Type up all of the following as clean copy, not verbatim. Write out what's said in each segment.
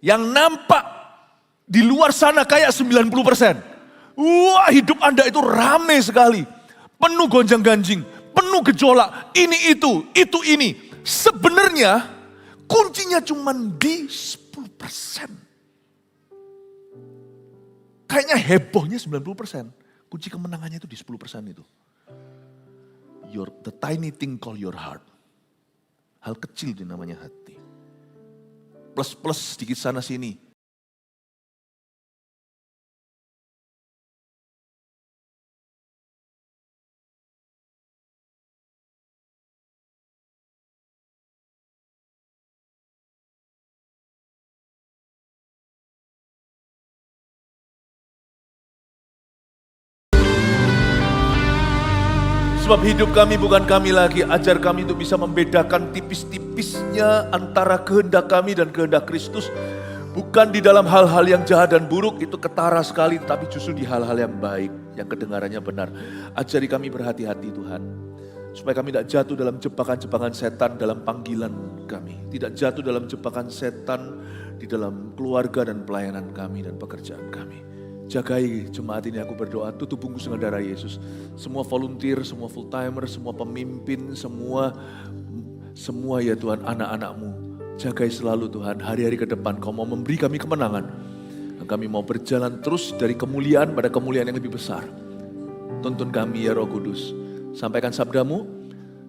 Yang nampak di luar sana kayak 90%. Wah, hidup Anda itu rame sekali. Penuh gonjang-ganjing, penuh gejolak, ini itu ini. Sebenarnya kuncinya cuma di 10%. Kayaknya hebohnya 90%. Kunci kemenangannya itu di 10% itu. The tiny thing called your heart. Hal kecil itu namanya hati. Plus-plus sedikit sana sini. Sebab hidup kami bukan kami lagi, ajar kami untuk bisa membedakan tipis-tipisnya antara kehendak kami dan kehendak Kristus. Bukan di dalam hal-hal yang jahat dan buruk, itu ketara sekali, tapi justru di hal-hal yang baik, yang kedengarannya benar. Ajari kami berhati-hati Tuhan, supaya kami tidak jatuh dalam jebakan-jebakan setan dalam panggilan kami. Tidak jatuh dalam jebakan setan di dalam keluarga dan pelayanan kami dan pekerjaan kami. Jagai jemaat ini, aku berdoa, tutup bungkus dengan darah Yesus. Semua volunteer, semua full timer, semua pemimpin, semua ya Tuhan, anak-anak-Mu. Jagai selalu Tuhan, hari-hari ke depan Kau mau memberi kami kemenangan. Dan kami mau berjalan terus dari kemuliaan pada kemuliaan yang lebih besar. Tuntun kami ya Roh Kudus. Sampaikan sabda-Mu,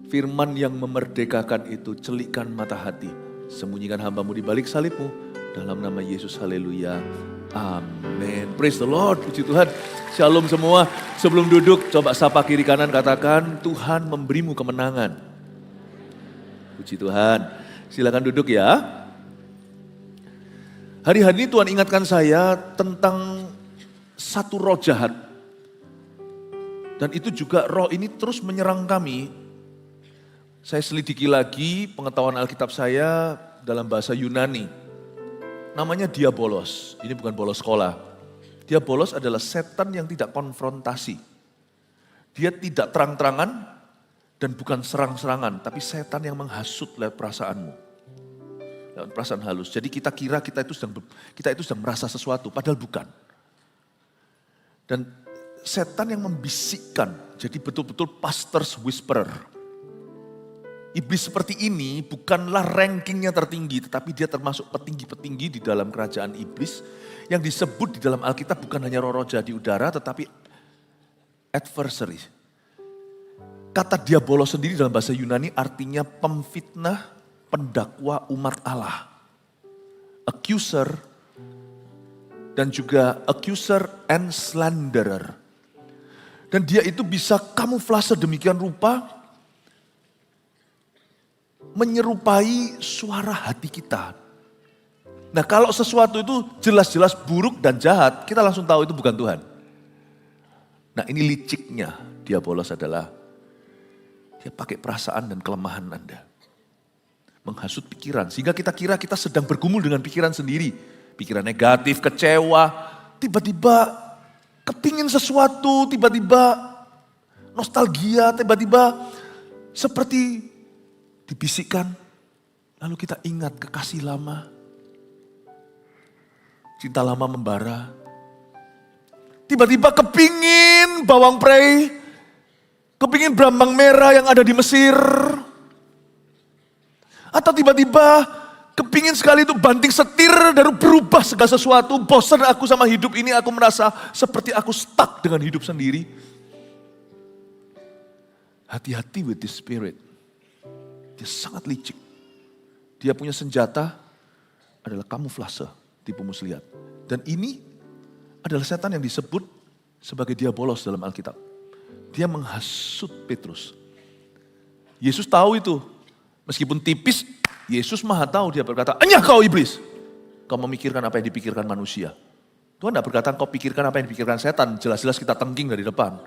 firman yang memerdekakan itu, celikkan mata hati. Sembunyikan hamba-Mu di balik salib-Mu. Dalam nama Yesus, haleluya. Amin. Praise the Lord, puji Tuhan. Shalom semua. Sebelum duduk, coba sapa kiri kanan, katakan, Tuhan memberimu kemenangan. Puji Tuhan. Silakan duduk ya. Hari-hari ini Tuhan ingatkan saya tentang satu roh jahat. Dan itu juga roh ini terus menyerang kami. Saya selidiki lagi pengetahuan Alkitab saya dalam bahasa Yunani. Namanya diabolos, ini bukan bolos sekolah. Diabolos adalah setan yang tidak konfrontasi. Dia tidak terang-terangan dan bukan serang-serangan, tapi setan yang menghasut lewat perasaanmu. Lewat perasaan halus. Jadi kita kira kita itu sedang merasa sesuatu, padahal bukan. Dan setan yang membisikkan, jadi betul-betul pastor's whisperer. Iblis seperti ini bukanlah rankingnya tertinggi, tetapi dia termasuk petinggi-petinggi di dalam kerajaan iblis. Yang disebut di dalam Alkitab bukan hanya roh-roh jahat di udara, tetapi adversary. Kata diabolos sendiri dalam bahasa Yunani artinya pemfitnah, pendakwa umat Allah. Accuser, dan juga accuser and slanderer. Dan dia itu bisa kamuflase demikian rupa, menyerupai suara hati kita. Nah, kalau sesuatu itu jelas-jelas buruk dan jahat, kita langsung tahu itu bukan Tuhan. Nah, ini liciknya diabolos adalah dia pakai perasaan dan kelemahan Anda. Menghasut pikiran, sehingga kita kira kita sedang bergumul dengan pikiran sendiri. Pikiran negatif, kecewa, tiba-tiba kepingin sesuatu, tiba-tiba nostalgia, tiba-tiba seperti dibisikkan, lalu kita ingat kekasih lama, cinta lama membara. Tiba-tiba kepingin bawang prei, kepingin brambang merah yang ada di Mesir. Atau tiba-tiba kepingin sekali itu banting setir dan berubah segala sesuatu. Bosan aku sama hidup ini, aku merasa seperti aku stuck dengan hidup sendiri. Hati-hati with this spirit. Dia sangat licik. Dia punya senjata adalah kamuflase, tipu muslihat. Dan ini adalah setan yang disebut sebagai diabolos dalam Alkitab. Dia menghasut Petrus. Yesus tahu itu. Meskipun tipis, Yesus maha tahu. Dia berkata, "Enyah kau iblis. Kau memikirkan apa yang dipikirkan manusia." Tuhan tidak berkata, "Kau pikirkan apa yang dipikirkan setan." Jelas-jelas kita tengking dari depan.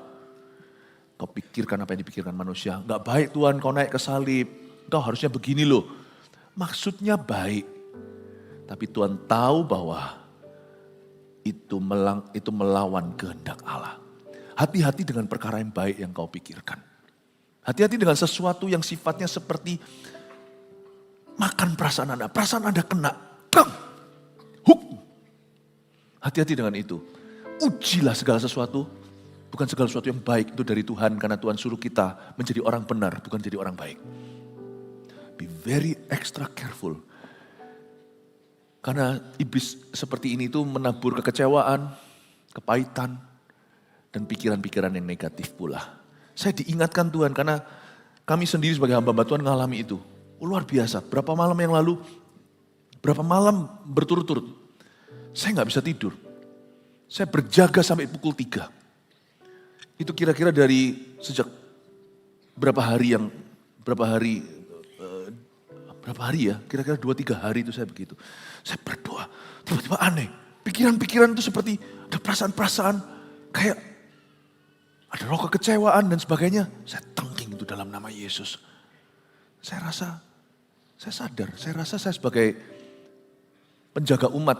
Kau pikirkan apa yang dipikirkan manusia. Enggak baik Tuhan kau naik ke salib. Kau harusnya begini loh. Maksudnya baik. Tapi Tuhan tahu bahwa itu melawan kehendak Allah. Hati-hati dengan perkara yang baik yang kau pikirkan. Hati-hati dengan sesuatu yang sifatnya seperti makan perasaan Anda. Perasaan Anda kena. Huk. Hati-hati dengan itu. Ujilah segala sesuatu. Bukan segala sesuatu yang baik itu dari Tuhan. Karena Tuhan suruh kita menjadi orang benar, bukan jadi orang baik. Be very extra careful. Karena iblis seperti ini itu menabur kekecewaan, kepahitan, dan pikiran-pikiran yang negatif pula. Saya diingatkan Tuhan karena kami sendiri sebagai hamba Tuhan mengalami itu. Luar biasa, berapa malam yang lalu, berapa malam berturut-turut. Saya gak bisa tidur. Saya berjaga sampai pukul 3. Itu kira-kira dari sejak berapa hari ya, kira-kira 2-3 hari itu saya begitu. Saya berdoa, tiba-tiba aneh. Pikiran-pikiran itu seperti ada perasaan-perasaan kayak ada roh kekecewaan dan sebagainya. Saya tengking itu dalam nama Yesus. Saya sadar, saya rasa saya sebagai penjaga umat.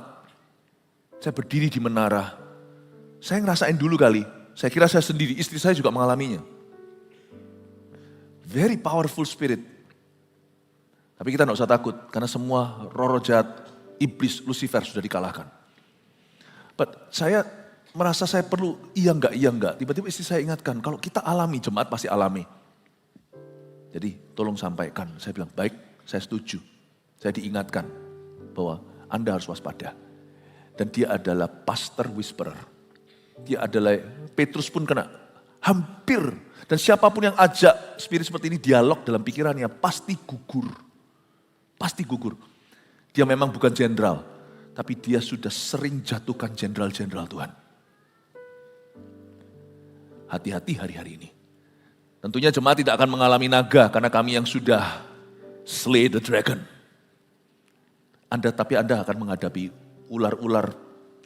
Saya berdiri di menara. Saya ngerasain dulu kali. Saya kira saya sendiri, istri saya juga mengalaminya. Very powerful spirit. Tapi kita tidak usah takut, karena semua roh-roh jahat, iblis, Lucifer sudah dikalahkan. But saya merasa saya perlu, iya enggak. Tiba-tiba istri saya ingatkan, kalau kita alami, jemaat pasti alami. Jadi tolong sampaikan, saya bilang baik, saya setuju. Saya diingatkan bahwa Anda harus waspada. Dan dia adalah pastor whisperer. Dia adalah, Petrus pun kena, hampir. Dan siapapun yang ajak spirit seperti ini dialog dalam pikirannya, pasti gugur. Pasti gugur. Dia memang bukan jenderal, tapi dia sudah sering jatuhkan jenderal-jenderal Tuhan. Hati-hati hari-hari ini. Tentunya jemaat tidak akan mengalami naga, karena kami yang sudah slay the dragon. Tapi Anda akan menghadapi ular-ular,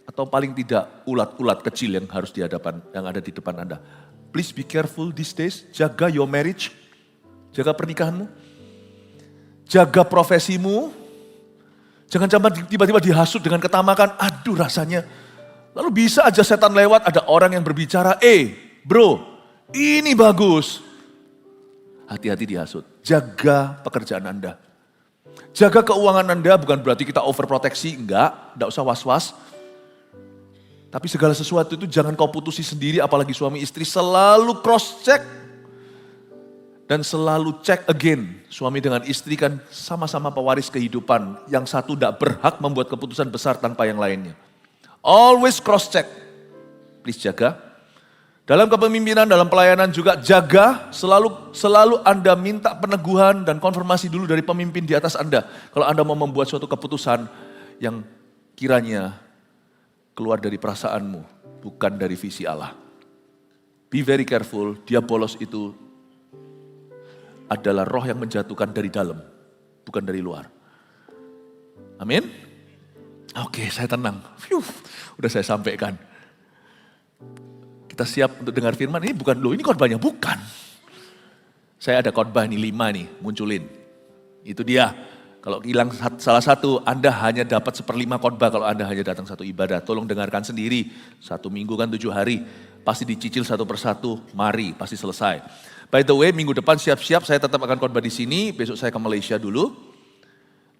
atau paling tidak ulat-ulat kecil yang harus yang ada di depan Anda. Please be careful these days, jaga your marriage, jaga pernikahanmu. Jaga profesimu, jangan tiba-tiba dihasut dengan ketamakan, aduh rasanya. Lalu bisa aja setan lewat, ada orang yang berbicara, bro, ini bagus. Hati-hati dihasut, jaga pekerjaan Anda. Jaga keuangan Anda, bukan berarti kita overproteksi, enggak usah was-was. Tapi segala sesuatu itu jangan kau putusi sendiri, apalagi suami istri, selalu cross-check. Dan selalu check again, suami dengan istri kan sama-sama pewaris kehidupan. Yang satu tidak berhak membuat keputusan besar tanpa yang lainnya. Always cross check, please jaga. Dalam kepemimpinan, dalam pelayanan juga jaga, selalu Anda minta peneguhan dan konfirmasi dulu dari pemimpin di atas Anda. Kalau Anda mau membuat suatu keputusan yang kiranya keluar dari perasaanmu, bukan dari visi Allah. Be very careful, diabolos itu adalah roh yang menjatuhkan dari dalam, bukan dari luar. Amin? Oke, saya tenang. Udah saya sampaikan. Kita siap untuk dengar firman. Ini khotbahnya bukan. Saya ada khotbah nih 5 nih, munculin. Itu dia. Kalau hilang salah satu, Anda hanya dapat 1/5 khotbah kalau Anda hanya datang satu ibadah. Tolong dengarkan sendiri. 1 minggu kan 7 hari. Pasti dicicil satu persatu, mari, pasti selesai. By the way, minggu depan siap-siap saya tetap akan khotbah di sini. Besok saya ke Malaysia dulu.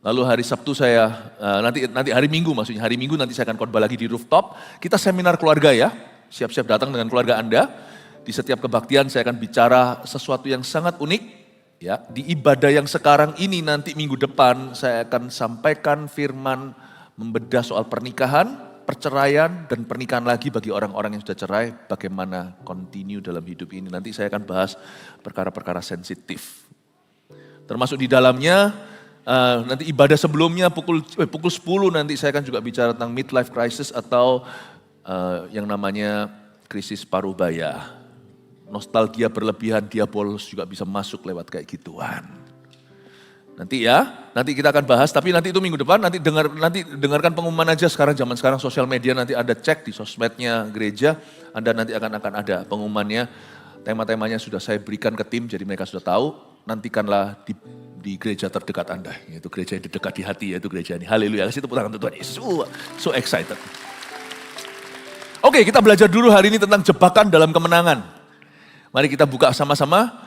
Lalu hari Sabtu saya, nanti hari Minggu maksudnya, hari Minggu nanti saya akan khotbah lagi di rooftop. Kita seminar keluarga ya, siap-siap datang dengan keluarga Anda. Di setiap kebaktian saya akan bicara sesuatu yang sangat unik. Ya, di ibadah yang sekarang ini nanti minggu depan saya akan sampaikan firman membedah soal pernikahan, perceraian dan pernikahan lagi bagi orang-orang yang sudah cerai, bagaimana continue dalam hidup ini. Nanti saya akan bahas perkara-perkara sensitif. Termasuk di dalamnya, nanti ibadah sebelumnya pukul 10 nanti saya akan juga bicara tentang midlife crisis atau yang namanya krisis paruh baya. Nostalgia berlebihan, diabolos juga bisa masuk lewat kayak gituan. Nanti kita akan bahas, tapi nanti itu minggu depan, nanti dengarkan pengumuman aja zaman sekarang sosial media, nanti Anda cek di sosmednya gereja, Anda nanti akan ada pengumumannya, tema-temanya sudah saya berikan ke tim, jadi mereka sudah tahu, nantikanlah di gereja terdekat Anda, yaitu gereja yang dekat di hati, yaitu gereja ini. Haleluya, kasih tepuk tangan untuk Tuhan Yesus, so excited. Oke, kita belajar dulu hari ini tentang jebakan dalam kemenangan. Mari kita buka sama-sama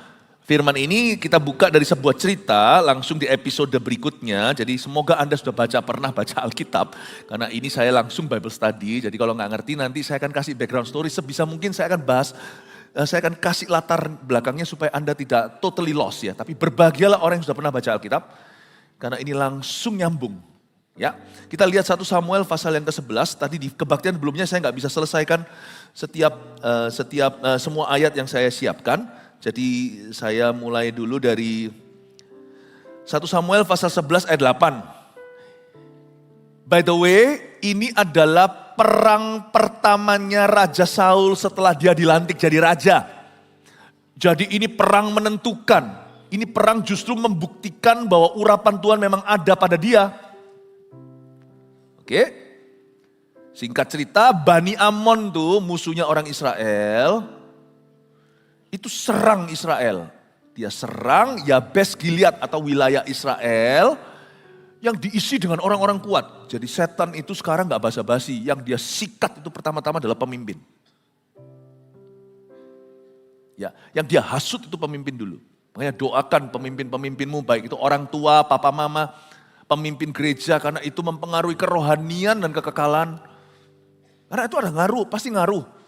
Firman ini kita buka dari sebuah cerita langsung di episode berikutnya. Jadi semoga Anda sudah pernah baca Alkitab. Karena ini saya langsung Bible study. Jadi kalau nggak ngerti nanti saya akan kasih background story. Sebisa mungkin saya akan bahas, saya akan kasih latar belakangnya supaya Anda tidak totally lost ya. Tapi berbahagialah orang yang sudah pernah baca Alkitab. Karena ini langsung nyambung. Ya, kita lihat 1 Samuel pasal yang ke-11. Tadi di kebaktian sebelumnya saya nggak bisa selesaikan setiap semua ayat yang saya siapkan. Jadi saya mulai dulu dari 1 Samuel pasal 11 ayat 8. By the way, ini adalah perang pertamanya Raja Saul setelah dia dilantik jadi raja. Jadi ini perang menentukan. Ini perang justru membuktikan bahwa urapan Tuhan memang ada pada dia. Oke. Singkat cerita, Bani Amon tuh musuhnya orang Israel. Itu serang Israel. Dia serang Yabes Gilead atau wilayah Israel yang diisi dengan orang-orang kuat. Jadi setan itu sekarang gak basa-basi. Yang dia sikat itu pertama-tama adalah pemimpin. Ya, yang dia hasut itu pemimpin dulu. Makanya doakan pemimpin-pemimpinmu, baik itu orang tua, papa mama, pemimpin gereja, karena itu mempengaruhi kerohanian dan kekekalan. Karena itu ada ngaruh, pasti ngaruh.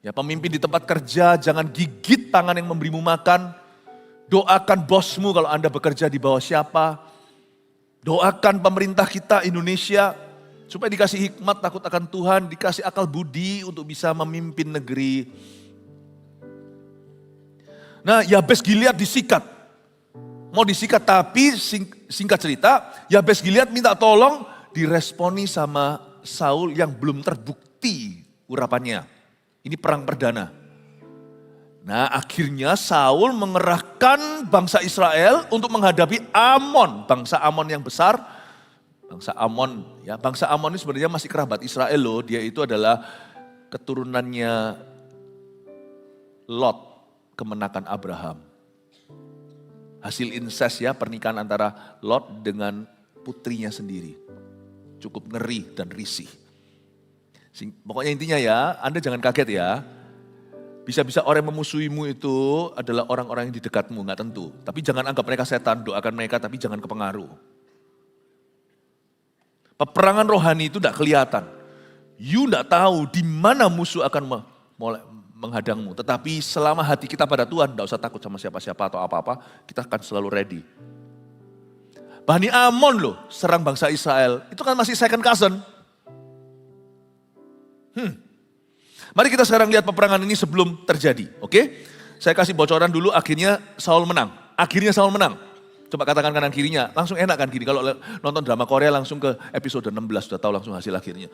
Ya, pemimpin di tempat kerja, jangan gigit tangan yang memberimu makan. Doakan bosmu kalau Anda bekerja di bawah siapa. Doakan pemerintah kita Indonesia supaya dikasih hikmat, takut akan Tuhan, dikasih akal budi untuk bisa memimpin negeri. Nah, Yabes Gilead disikat. Mau disikat tapi singkat cerita, Yabes Gilead minta tolong, diresponi sama Saul yang belum terbukti urapannya. Ini perang perdana. Nah, akhirnya Saul mengerahkan bangsa Israel untuk menghadapi Amon, bangsa Amon yang besar. Bangsa Amon, ya, bangsa Amon ini sebenarnya masih kerabat Israel loh. Dia itu adalah keturunannya Lot, kemenakan Abraham. Hasil incest ya, pernikahan antara Lot dengan putrinya sendiri. Cukup ngeri dan risih. Pokoknya intinya ya, Anda jangan kaget ya. Bisa-bisa orang yang memusuhimu itu adalah orang-orang yang di dekatmu, gak tentu. Tapi jangan anggap mereka setan, doakan mereka tapi jangan kepengaruh. Peperangan rohani itu gak kelihatan. You gak tahu di mana musuh akan mulai menghadangmu. Tetapi selama hati kita pada Tuhan, gak usah takut sama siapa-siapa atau apa-apa, kita akan selalu ready. Bani Amon loh, serang bangsa Israel, itu kan masih second cousin. Mari kita sekarang lihat peperangan ini sebelum terjadi, oke? Saya kasih bocoran dulu, akhirnya Saul menang. Akhirnya Saul menang. Coba katakan kanan kirinya, langsung enak kan gini. Kalau nonton drama Korea langsung ke episode 16, sudah tahu langsung hasil akhirnya.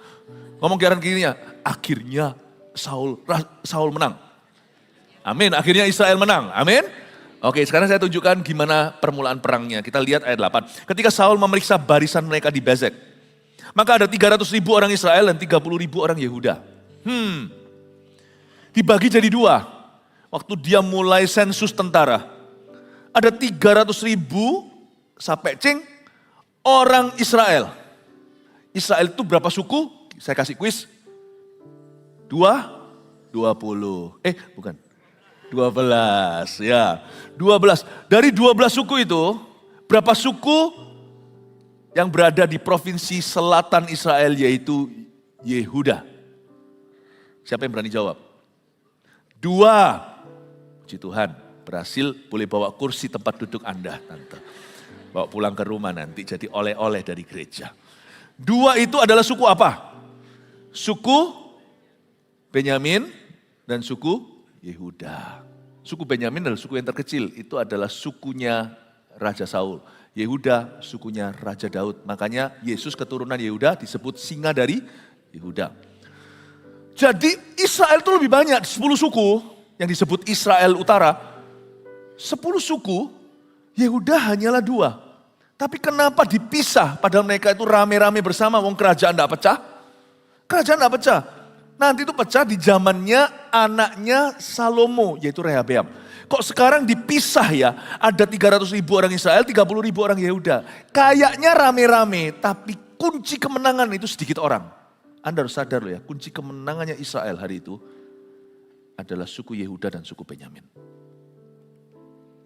Ngomong kanan kirinya, akhirnya Saul menang. Amin, akhirnya Israel menang, amin. Oke, sekarang saya tunjukkan gimana permulaan perangnya. Kita lihat ayat 8. Ketika Saul memeriksa barisan mereka di Bezek, maka ada 300.000 orang Israel dan 30.000 orang Yehuda. Dibagi jadi dua. Waktu dia mulai sensus tentara. Ada 300.000 sampai orang Israel. Israel itu berapa suku? Saya kasih kuis. 20. Bukan. 12 ya. 12. Dari 12 suku itu, berapa suku yang berada di provinsi selatan Israel yaitu Yehuda? Siapa yang berani jawab? 2. Puji Tuhan, berhasil boleh bawa kursi tempat duduk Anda, Tante. Bawa pulang ke rumah nanti jadi oleh-oleh dari gereja. 2 itu adalah suku apa? Suku Benyamin dan suku Yehuda. Suku Benyamin adalah suku yang terkecil, itu adalah sukunya Raja Saul. Yehuda sukunya Raja Daud. Makanya Yesus keturunan Yehuda disebut singa dari Yehuda. Jadi Israel itu lebih banyak, 10 suku yang disebut Israel Utara. 10 suku, Yehuda hanyalah 2. Tapi kenapa dipisah padahal mereka itu rame-rame bersama, wong kerajaan tidak pecah? Kerajaan tidak pecah. Nanti itu pecah di zamannya anaknya Salomo, yaitu Rehabeam. Kok sekarang dipisah ya, ada 300.000 orang Israel, 30.000 orang Yehuda. Kayaknya rame-rame, tapi kunci kemenangan itu sedikit orang. Anda harus sadar loh ya, kunci kemenangannya Israel hari itu adalah suku Yehuda dan suku Benyamin.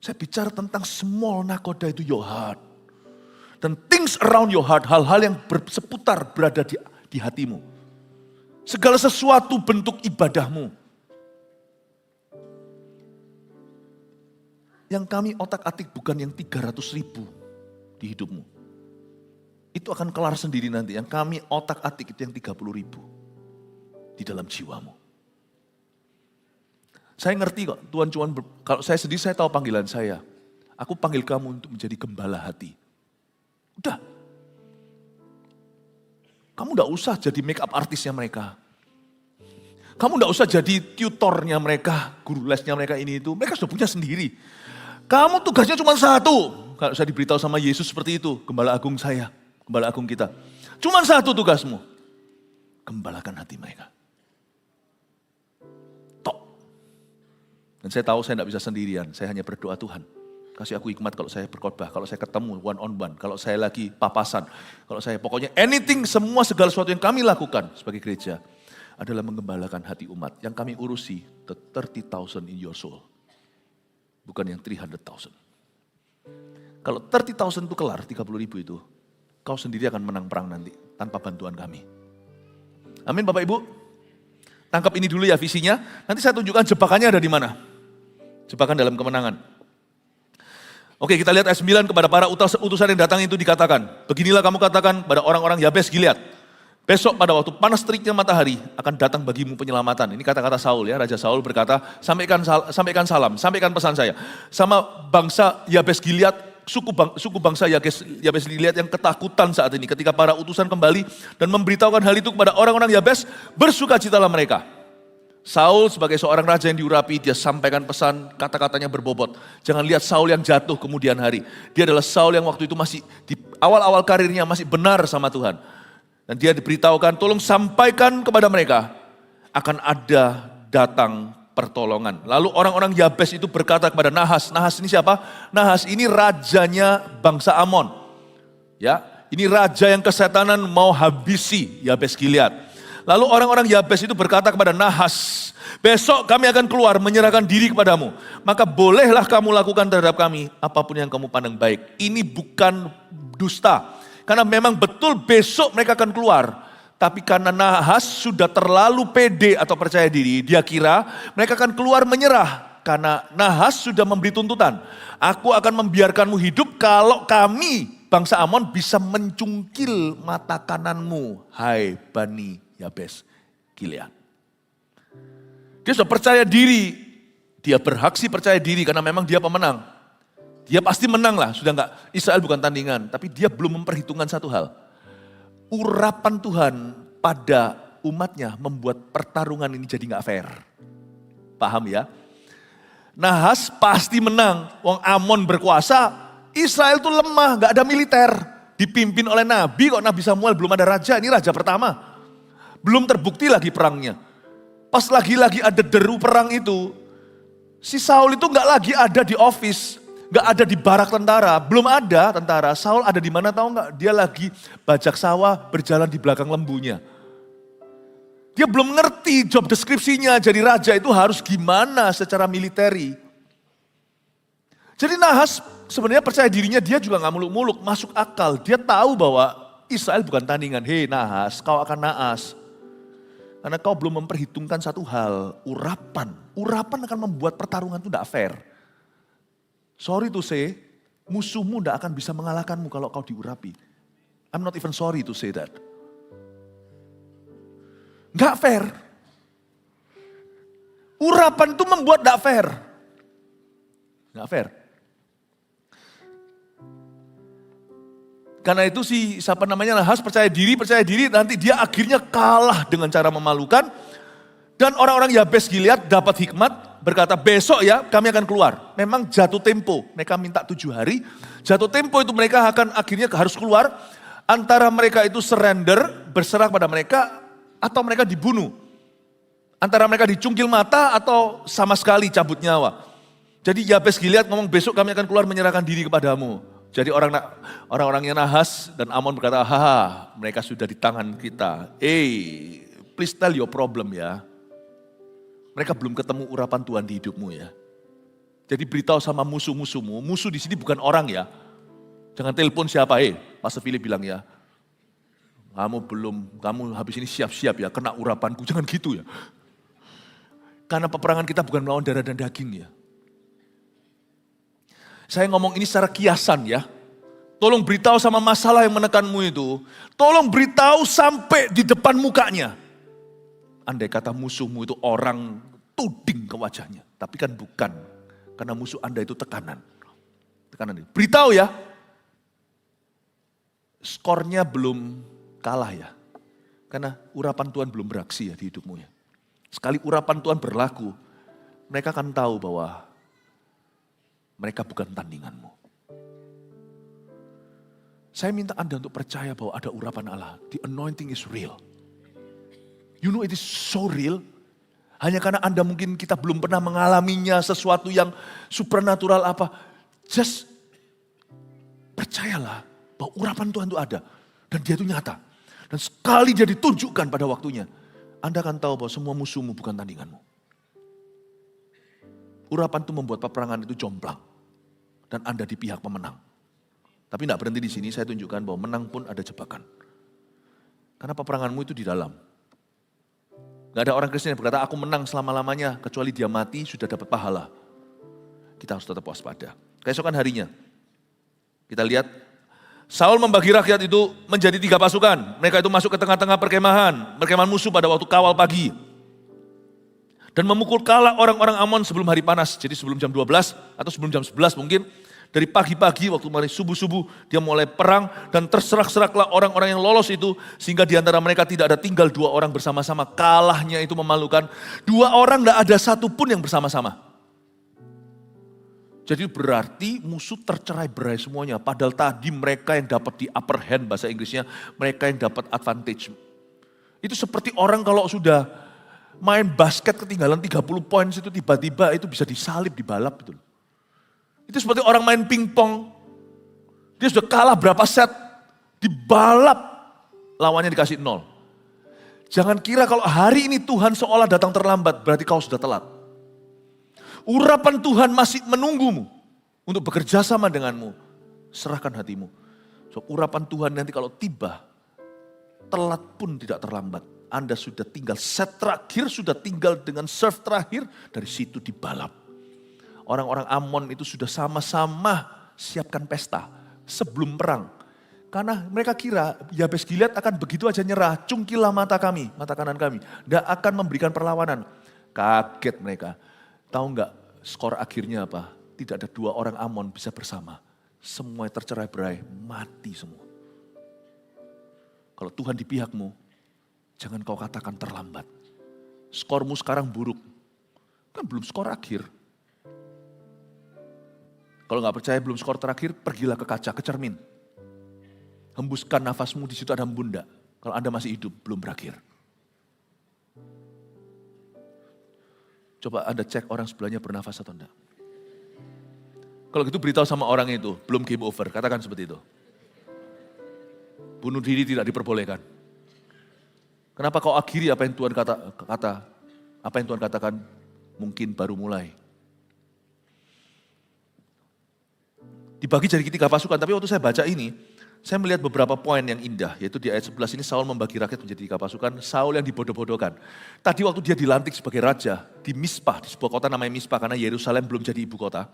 Saya bicara tentang small nakoda itu your heart. Dan things around your heart, hal-hal yang seputar berada di hatimu. Segala sesuatu bentuk ibadahmu. Yang kami otak-atik bukan yang 300.000 di hidupmu. Itu akan kelar sendiri nanti. Yang kami otak-atik itu yang 30.000 di dalam jiwamu. Saya ngerti kok, Tuhan kalau saya sendiri saya tahu panggilan saya. Aku panggil kamu untuk menjadi gembala hati. Udah. Kamu gak usah jadi make up artisnya mereka. Kamu gak usah jadi tutornya mereka, guru lesnya mereka ini itu. Mereka sudah punya sendiri. Kamu tugasnya cuma satu. Kalau saya diberitahu sama Yesus seperti itu, gembala agung saya, gembala agung kita. Cuma satu tugasmu. Gembalakan hati mereka. Dan saya tahu saya tidak bisa sendirian, saya hanya berdoa Tuhan. Kasih aku hikmat kalau saya berkhotbah, kalau saya ketemu one on one, kalau saya lagi papasan, kalau saya pokoknya anything, semua segala sesuatu yang kami lakukan sebagai gereja adalah menggembalakan hati umat. Yang kami urusi, the 30,000 in your soul. Bukan yang 300,000. Kalau 30,000 itu kelar, 30.000 itu, kau sendiri akan menang perang nanti, tanpa bantuan kami. Amin Bapak Ibu. Tangkap ini dulu ya visinya, nanti saya tunjukkan jebakannya ada di mana. Jebakan dalam kemenangan. Oke, kita lihat ayat 9, kepada para utusan yang datang itu dikatakan, beginilah kamu katakan pada orang-orang Yabes Gilead, besok pada waktu panas teriknya matahari akan datang bagimu penyelamatan. Ini kata-kata Saul ya, Raja Saul berkata, sampaikan salam, sampaikan pesan saya. Sama bangsa Yabes Gilead, suku bangsa Yabes Gilead yang ketakutan saat ini. Ketika para utusan kembali dan memberitahukan hal itu kepada orang-orang Yabes, bersukacitalah mereka. Saul sebagai seorang raja yang diurapi, dia sampaikan pesan, kata-katanya berbobot. Jangan lihat Saul yang jatuh kemudian hari. Dia adalah Saul yang waktu itu masih di awal-awal karirnya masih benar sama Tuhan. Dan dia diberitahukan, tolong sampaikan kepada mereka, akan ada datang pertolongan. Lalu orang-orang Yabes itu berkata kepada Nahas. Nahas ini siapa? Nahas ini rajanya bangsa Amon. Ya, ini raja yang kesetanan mau habisi Yabes Gilead. Lalu orang-orang Yabes itu berkata kepada Nahas, besok kami akan keluar menyerahkan diri kepadamu. Maka bolehlah kamu lakukan terhadap kami apapun yang kamu pandang baik. Ini bukan dusta. Karena memang betul besok mereka akan keluar. Tapi karena Nahas sudah terlalu pede atau percaya diri, dia kira mereka akan keluar menyerah. Karena Nahas sudah memberi tuntutan. Aku akan membiarkanmu hidup kalau kami, bangsa Amon, bisa mencungkil mata kananmu. Hai Bani Yabes Gilead. Dia sudah percaya diri. Dia berhak sih percaya diri karena memang dia pemenang. Dia pasti menang lah, sudah enggak. Israel bukan tandingan, tapi dia belum memperhitungkan satu hal. Urapan Tuhan pada umatnya membuat pertarungan ini jadi enggak fair. Paham ya? Nahas pasti menang. Wong Amon berkuasa, Israel tuh lemah, enggak ada militer. Dipimpin oleh Nabi, kok Nabi Samuel belum ada raja, ini raja pertama. Belum terbukti lagi perangnya. Pas lagi-lagi ada deru perang itu, si Saul itu enggak lagi ada di office, enggak ada di barak tentara, belum ada tentara. Saul ada di mana tahu enggak? Dia lagi bajak sawah berjalan di belakang lembunya. Dia belum ngerti job deskripsinya jadi raja itu harus gimana secara militeri. Jadi Nahas sebenarnya percaya dirinya dia juga enggak muluk-muluk, masuk akal. Dia tahu bahwa Israel bukan tandingan. Hei Nahas, kau akan naas. Karena kau belum memperhitungkan satu hal, urapan. Urapan akan membuat pertarungan itu tidak fair. Sorry to say, musuhmu tidak akan bisa mengalahkanmu kalau kau diurapi. I'm not even sorry to say that. Nggak fair. Urapan itu membuat tidak fair. Nggak fair. Karena itu si siapa namanya Nahas percaya diri nanti dia akhirnya kalah dengan cara memalukan. Dan orang-orang Yabes Gilead dapat hikmat berkata besok ya kami akan keluar. Memang jatuh tempo, mereka minta 7 hari. Jatuh tempo itu mereka akan akhirnya harus keluar. Antara mereka itu surrender, berserah pada mereka atau mereka dibunuh. Antara mereka dicungkil mata atau sama sekali cabut nyawa. Jadi Yabes Gilead ngomong besok kami akan keluar menyerahkan diri kepadamu. Jadi orang-orangnya Nahas dan Amon berkata, haha mereka sudah di tangan kita. Please tell your problem ya. Mereka belum ketemu urapan Tuhan di hidupmu ya. Jadi beritahu sama musuh-musuhmu, musuh di sini bukan orang ya. Jangan telepon siapa, Pastor Philip bilang ya, kamu habis ini siap-siap ya, kena urapanku, jangan gitu ya. Karena peperangan kita bukan melawan darah dan daging ya. Saya ngomong ini secara kiasan ya. Tolong beritahu sama masalah yang menekanmu itu, tolong beritahu sampai di depan mukanya. Andai kata musuhmu itu orang, tuding ke wajahnya, tapi kan bukan. Karena musuh Anda itu tekanan. Tekanan itu. Beritahu ya. Skornya belum kalah ya. Karena urapan Tuhan belum beraksi ya di hidupmu ya. Sekali urapan Tuhan berlaku, mereka akan tahu bahwa mereka bukan tandinganmu. Saya minta Anda untuk percaya bahwa ada urapan Allah. The anointing is real. You know it is so real. Hanya karena Anda mungkin kita belum pernah mengalaminya sesuatu yang supernatural apa. Just percayalah bahwa urapan Tuhan itu ada. Dan dia itu nyata. Dan sekali dia ditunjukkan pada waktunya. Anda akan tahu bahwa semua musuhmu bukan tandinganmu. Urapan itu membuat peperangan itu jomplang. Dan Anda di pihak pemenang. Tapi tidak berhenti di sini, saya tunjukkan bahwa menang pun ada jebakan. Karena peperanganmu itu di dalam. Gak ada orang Kristen yang berkata, aku menang selama-lamanya, kecuali dia mati sudah dapat pahala. Kita harus tetap waspada. Keesokan harinya, kita lihat, Saul membagi rakyat itu menjadi 3 pasukan. Mereka itu masuk ke tengah-tengah perkemahan musuh pada waktu kawal pagi. Dan memukul kalah orang-orang Amon sebelum hari panas. Jadi sebelum jam 12 atau sebelum jam 11 mungkin. Dari pagi-pagi waktu mulai subuh-subuh dia mulai perang dan terserak-seraklah orang-orang yang lolos itu sehingga di antara mereka tidak ada tinggal 2 orang bersama-sama. Kalahnya itu memalukan. 2 orang tidak ada satupun yang bersama-sama. Jadi berarti musuh tercerai-berai semuanya. Padahal tadi mereka yang dapat di upper hand bahasa Inggrisnya, mereka yang dapat advantage. Itu seperti orang kalau sudah main basket ketinggalan 30 poin itu tiba-tiba itu bisa disalip, dibalap gitu. Itu seperti orang main pingpong. Dia sudah kalah berapa set, dibalap, lawannya dikasih 0. Jangan kira kalau hari ini Tuhan seolah datang terlambat, berarti kau sudah telat. Urapan Tuhan masih menunggumu untuk bekerja sama denganmu. Serahkan hatimu. So, urapan Tuhan nanti kalau tiba, telat pun tidak terlambat. Anda sudah tinggal set terakhir, sudah tinggal dengan serve terakhir, dari situ dibalap. Orang-orang Amon itu sudah sama-sama siapkan pesta sebelum perang. Karena mereka kira Yabes Gilead akan begitu aja nyerah, cungkilah mata kami, mata kanan kami. Tidak akan memberikan perlawanan. Kaget mereka. Tahu nggak skor akhirnya apa? Tidak ada 2 orang Amon bisa bersama. Semua tercerai-berai, mati semua. Kalau Tuhan di pihakmu, jangan kau katakan terlambat. Skormu sekarang buruk. Kan belum skor akhir. Kalau nggak percaya belum skor terakhir, pergilah ke kaca, ke cermin. Hembuskan nafasmu, di situ ada embun. Kalau Anda masih hidup, belum berakhir. Coba Anda cek orang sebelahnya bernafas atau enggak. Kalau gitu beritahu sama orang itu, belum game over, katakan seperti itu. Bunuh diri tidak diperbolehkan. Kenapa kau akhiri apa yang Tuhan apa yang Tuhan katakan, mungkin baru mulai. Dibagi jadi 3 pasukan, tapi waktu saya baca ini, saya melihat beberapa poin yang indah, yaitu di ayat 11 ini Saul membagi rakyat menjadi 3 pasukan, Saul yang dibodoh-bodohkan. Tadi waktu dia dilantik sebagai raja di Mispa, di sebuah kota namanya Mispa, karena Yerusalem belum jadi ibu kota.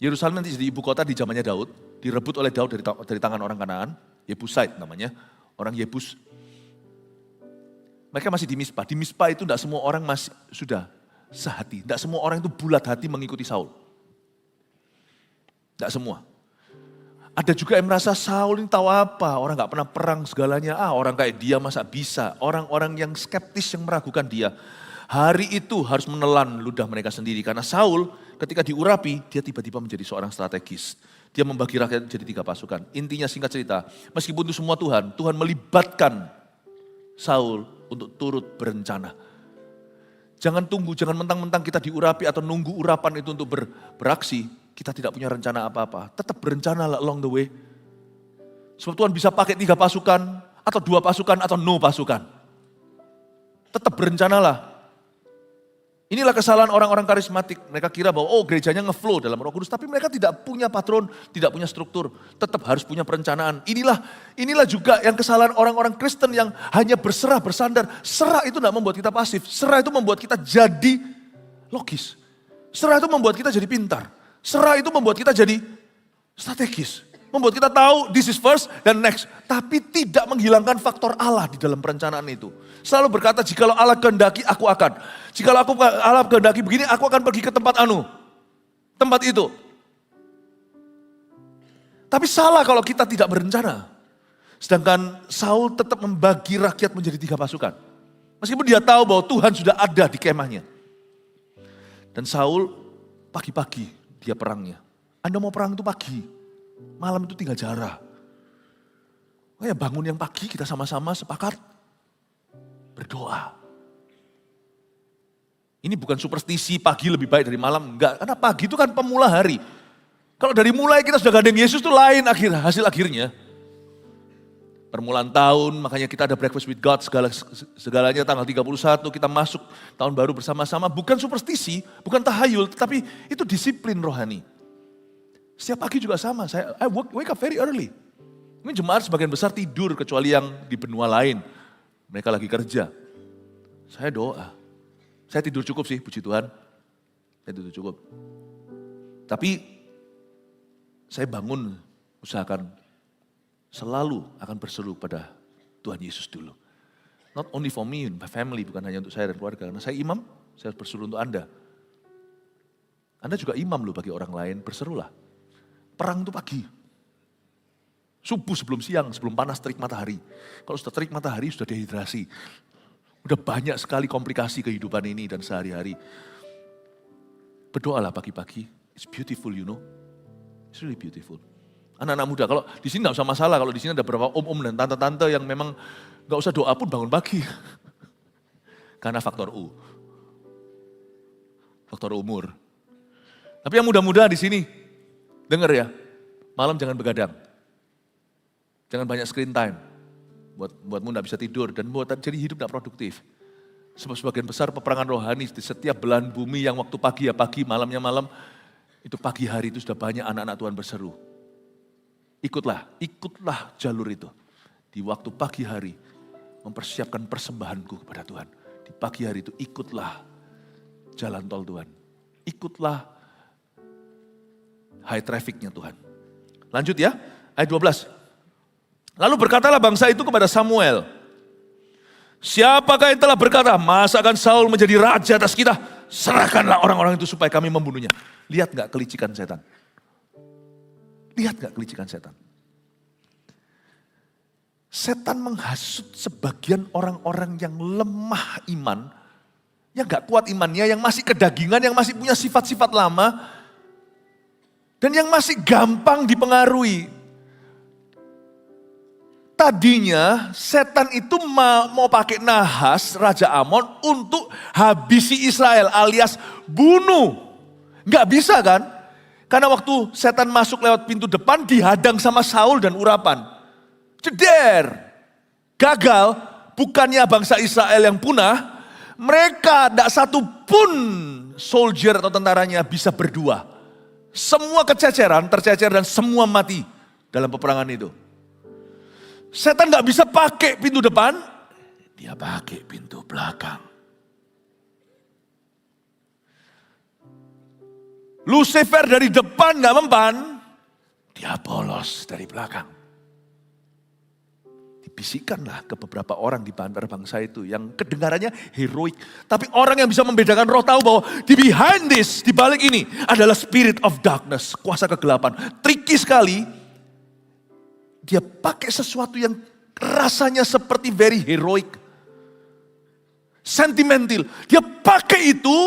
Yerusalem nanti jadi ibu kota di zamannya Daud, direbut oleh Daud dari tangan orang Kanaan, Yebusite namanya, orang Yebus. Mereka masih di Mispa. Di Mispa itu tidak semua orang masih sudah sehati, tidak semua orang itu bulat hati mengikuti Saul. Tidak semua. Ada juga yang merasa Saul ini tahu apa, orang gak pernah perang segalanya. Orang kayak dia masa bisa. Orang-orang yang skeptis yang meragukan dia. Hari itu harus menelan ludah mereka sendiri. Karena Saul ketika diurapi, dia tiba-tiba menjadi seorang strategis. Dia membagi rakyat jadi 3 pasukan. Intinya singkat cerita, meskipun itu semua Tuhan melibatkan Saul untuk turut berencana. Jangan tunggu, jangan mentang-mentang kita diurapi atau nunggu urapan itu untuk beraksi. Kita tidak punya rencana apa-apa. Tetap berencana along the way. Sebab Tuhan bisa pakai 3 pasukan, atau 2 pasukan, atau no pasukan. Tetap berencanalah. Inilah kesalahan orang-orang karismatik. Mereka kira bahwa gerejanya ngeflow dalam Roh Kudus. Tapi mereka tidak punya patron, tidak punya struktur. Tetap harus punya perencanaan. Inilah juga yang kesalahan orang-orang Kristen yang hanya berserah, bersandar. Serah itu tidak membuat kita pasif. Serah itu membuat kita jadi logis. Serah itu membuat kita jadi pintar. Serah itu membuat kita jadi strategis. Membuat kita tahu this is first dan next. Tapi tidak menghilangkan faktor Allah di dalam perencanaan itu. Selalu berkata, jikalau Allah kehendaki aku akan. Jikalau Allah kehendaki begini, aku akan pergi ke tempat tempat itu. Tapi salah kalau kita tidak berencana. Sedangkan Saul tetap membagi rakyat menjadi 3 pasukan. Meskipun dia tahu bahwa Tuhan sudah ada di kemahnya. Dan Saul pagi-pagi dia perangnya. Anda mau perang itu pagi. Malam itu tinggal jarah. Bangun yang pagi kita sama-sama sepakat berdoa. Ini bukan superstisi pagi lebih baik dari malam, enggak. Karena pagi itu kan pemula hari. Kalau dari mulai kita sudah gandeng Yesus itu lain hasil akhirnya. Permulaan tahun, makanya kita ada breakfast with God, segalanya tanggal 31 kita masuk tahun baru bersama-sama. Bukan superstisi, bukan tahayul, tetapi itu disiplin rohani. Setiap pagi juga sama, I wake up very early. Mungkin jemaat sebagian besar tidur kecuali yang di benua lain. Mereka lagi kerja. Saya doa. Saya tidur cukup sih, puji Tuhan. Saya tidur cukup. Tapi saya bangun, usahakan selalu akan berseru pada Tuhan Yesus dulu. Not only for me, my family, bukan hanya untuk saya dan keluarga. Karena saya imam, saya berseru untuk Anda. Anda juga imam loh bagi orang lain, berserulah. Perang itu pagi. Subuh sebelum siang, sebelum panas terik matahari. Kalau sudah terik matahari, sudah dehidrasi. Udah banyak sekali komplikasi kehidupan ini dan sehari-hari. Berdoalah pagi-pagi. It's beautiful, you know. It's really beautiful. Anak-anak muda, kalau di sini gak usah masalah. Kalau di sini ada beberapa om-om dan tante-tante yang memang gak usah doa pun bangun pagi. Karena faktor U. Faktor umur. Tapi yang muda-muda di sini, dengar ya, malam jangan begadang. Jangan banyak screen time. Buatmu gak bisa tidur dan buat jadi hidup gak produktif. Sebab sebagian besar peperangan rohani di setiap belahan bumi yang waktu pagi ya pagi, malamnya malam. Itu pagi hari itu sudah banyak anak-anak Tuhan berseru. Ikutlah jalur itu. Di waktu pagi hari mempersiapkan persembahanku kepada Tuhan. Di pagi hari itu ikutlah jalan tol Tuhan. Ikutlah high trafficnya Tuhan. Lanjut ya, ayat 12. Lalu berkatalah bangsa itu kepada Samuel, siapakah yang telah berkata, masakan Saul menjadi raja atas kita? Serahkanlah orang-orang itu supaya kami membunuhnya. Lihat gak kelicikan setan? Lihat gak kelicikan setan? Setan menghasut sebagian orang-orang yang lemah iman, yang gak kuat imannya, yang masih kedagingan, yang masih punya sifat-sifat lama, dan yang masih gampang dipengaruhi. Tadinya setan itu mau pakai Nahas, Raja Amon untuk habisi Israel alias bunuh. Nggak bisa kan? Karena waktu setan masuk lewat pintu depan dihadang sama Saul dan urapan. Ceder, gagal, bukannya bangsa Israel yang punah, mereka tidak satu pun soldier atau tentaranya bisa berdua. Semua tercecer dan semua mati dalam peperangan itu. Setan gak bisa pakai pintu depan, dia pakai pintu belakang. Lucifer dari depan gak mempan, dia bolos dari belakang. Dibisikkanlah ke beberapa orang di antara bangsa itu yang kedengarannya heroik. Tapi orang yang bisa membedakan roh tahu bahwa di behind this, di balik ini adalah spirit of darkness, kuasa kegelapan. Tricky sekali, dia pakai sesuatu yang rasanya seperti very heroik. Sentimental. Dia pakai itu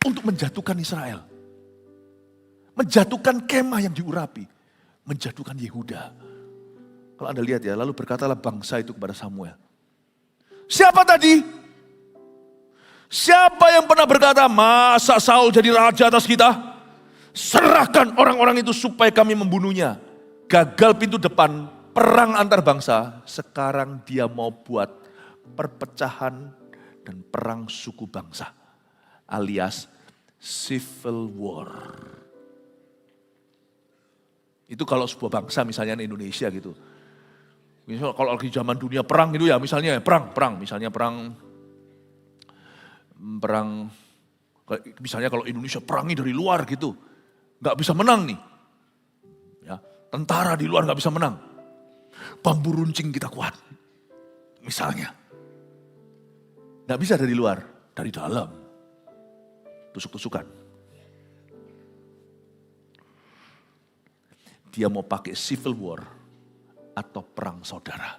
untuk menjatuhkan Israel. Menjatuhkan kemah yang diurapi. Menjatuhkan Yehuda. Kalau Anda lihat ya, lalu berkatalah bangsa itu kepada Samuel. Siapa tadi? Siapa yang pernah berkata, masa Saul jadi raja atas kita? Serahkan orang-orang itu supaya kami membunuhnya. Gagal pintu depan, perang antar bangsa. Sekarang dia mau buat perpecahan dan perang suku bangsa. alias civil war. Itu kalau sebuah bangsa misalnya Indonesia gitu. Misalnya kalau lagi zaman dunia perang gitu ya, misalnya misalnya perang, misalnya kalau Indonesia perangi dari luar gitu, nggak bisa menang nih. Ya, tentara di luar nggak bisa menang. Bambu runcing kita kuat, misalnya. Nggak bisa dari luar, dari dalam. Tusuk-tusukan. Dia mau pakai civil war atau perang saudara.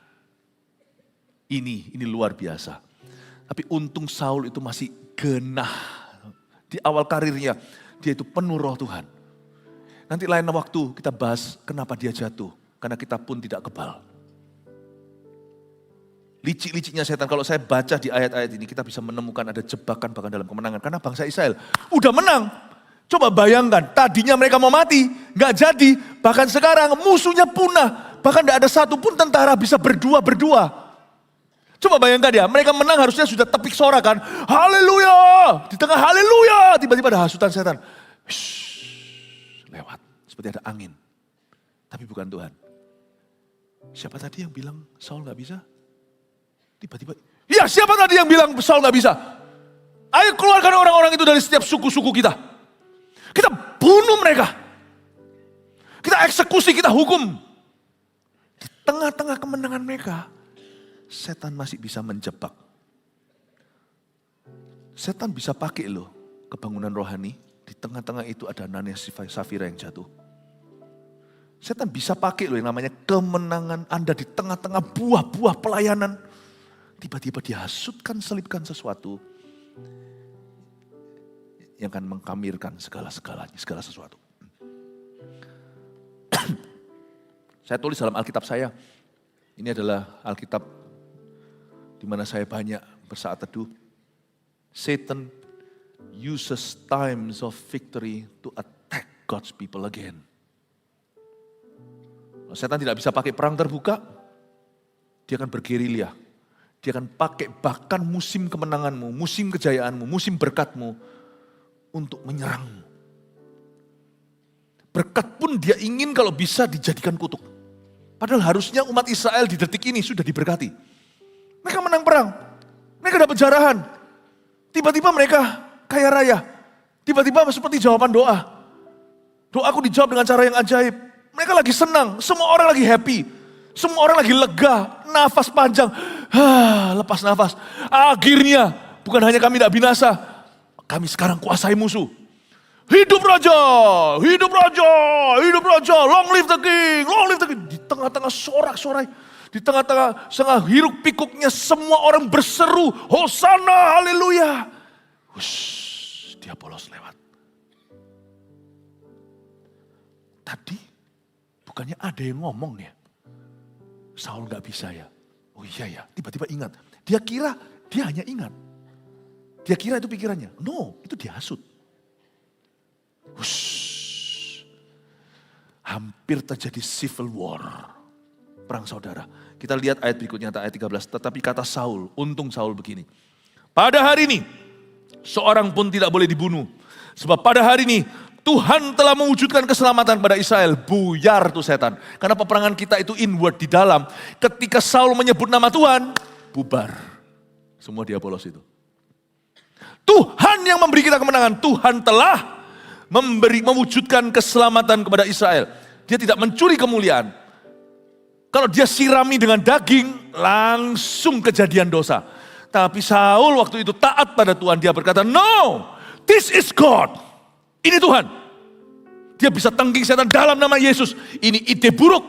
Ini luar biasa. Tapi untung Saul itu masih genah. Di awal karirnya, dia itu penuh roh Tuhan. Nanti lain waktu kita bahas kenapa dia jatuh. Karena kita pun tidak kebal. Licik-liciknya setan, kalau saya baca di ayat-ayat ini, kita bisa menemukan ada jebakan bahkan dalam kemenangan. Karena bangsa Israel udah menang. Coba bayangkan, tadinya mereka mau mati, gak jadi. Bahkan sekarang musuhnya punah. Bahkan gak ada satupun tentara bisa berdua-berdua. Coba bayangkan ya, mereka menang harusnya sudah tepik sorak kan. Haleluya! Di tengah haleluya, tiba-tiba ada hasutan setan. Lewat, seperti ada angin. Tapi bukan Tuhan. Siapa tadi yang bilang Saul gak bisa? Tiba-tiba, ya siapa tadi yang bilang Saul gak bisa? Ayo keluarkan orang-orang itu dari setiap suku-suku kita. Kita bunuh mereka. Kita eksekusi, kita hukum. Di tengah-tengah kemenangan mereka, setan masih bisa menjebak. Setan bisa pakai loh kebangunan rohani. Di tengah-tengah itu ada Ananias Safira yang jatuh. Setan bisa pakai loh yang namanya kemenangan Anda di tengah-tengah buah-buah pelayanan. Tiba-tiba dihasutkan, selipkan sesuatu yang akan mengkamirkan segala-segalanya, segala sesuatu. Saya tulis dalam Alkitab saya, ini adalah Alkitab di mana saya banyak bersaat teduh. Satan uses times of victory to attack God's people again. Setan tidak bisa pakai perang terbuka, dia akan bergerilya. Dia akan pakai bahkan musim kemenanganmu, musim kejayaanmu, musim berkatmu untuk menyerangmu. Berkat pun dia ingin kalau bisa dijadikan kutuk. Padahal harusnya umat Israel di detik ini sudah diberkati. Mereka menang perang, mereka dapat jarahan. Tiba-tiba mereka kaya raya. Tiba-tiba seperti jawaban doa. Doaku dijawab dengan cara yang ajaib. Mereka lagi senang, semua orang lagi happy. Semua orang lagi lega, nafas panjang. Lepas nafas. Akhirnya, bukan hanya kami tidak binasa. Kami sekarang kuasai musuh. Hidup raja, hidup raja, hidup raja. Long live the king, long live the king. Di tengah-tengah sorak-sorai. Di tengah-tengah setengah hiruk pikuknya semua orang berseru. Hosana, haleluya. Dia polos lewat. Tadi bukannya ada yang ngomong ya. Saul gak bisa ya. Oh iya ya, tiba-tiba ingat. Dia kira dia hanya ingat. Dia kira itu pikirannya. No, itu dihasut. Hampir terjadi civil war. Perang saudara. Kita lihat ayat berikutnya, ayat 13. Tetapi kata Saul, untung Saul begini. Pada hari ini, seorang pun tidak boleh dibunuh. Sebab pada hari ini, Tuhan telah mewujudkan keselamatan pada Israel. Buyar tuh setan. Karena peperangan kita itu inward di dalam. Ketika Saul menyebut nama Tuhan, bubar. Semua dia polos itu. Tuhan yang memberi kita kemenangan. Tuhan telah mewujudkan keselamatan kepada Israel. Dia tidak mencuri kemuliaan. Kalau dia sirami dengan daging, langsung kejadian dosa. Tapi Saul waktu itu taat pada Tuhan. Dia berkata, no, this is God. Ini Tuhan. Dia bisa tengking setan dalam nama Yesus. Ini ide buruk.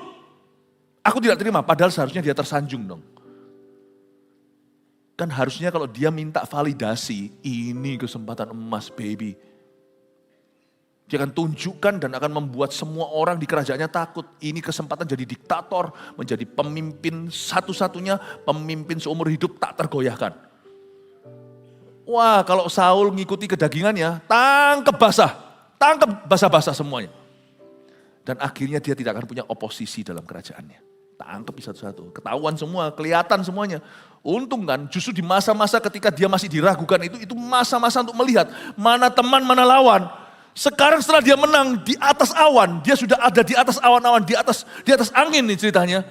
Aku tidak terima, padahal seharusnya dia tersanjung dong. Kan harusnya kalau dia minta validasi, ini kesempatan emas baby. Dia akan tunjukkan dan akan membuat semua orang di kerajaannya takut. Ini kesempatan jadi diktator, menjadi pemimpin satu-satunya, pemimpin seumur hidup tak tergoyahkan. Wah, kalau Saul ngikuti kedagingannya, tangkep basah-basah semuanya. Dan akhirnya dia tidak akan punya oposisi dalam kerajaannya. Tangkep satu-satu, ketahuan semua, kelihatan semuanya. Untung kan justru di masa-masa ketika dia masih diragukan itu masa-masa untuk melihat mana teman, mana lawan. Sekarang setelah dia menang di atas awan, dia sudah ada di atas awan-awan, di atas angin nih ceritanya.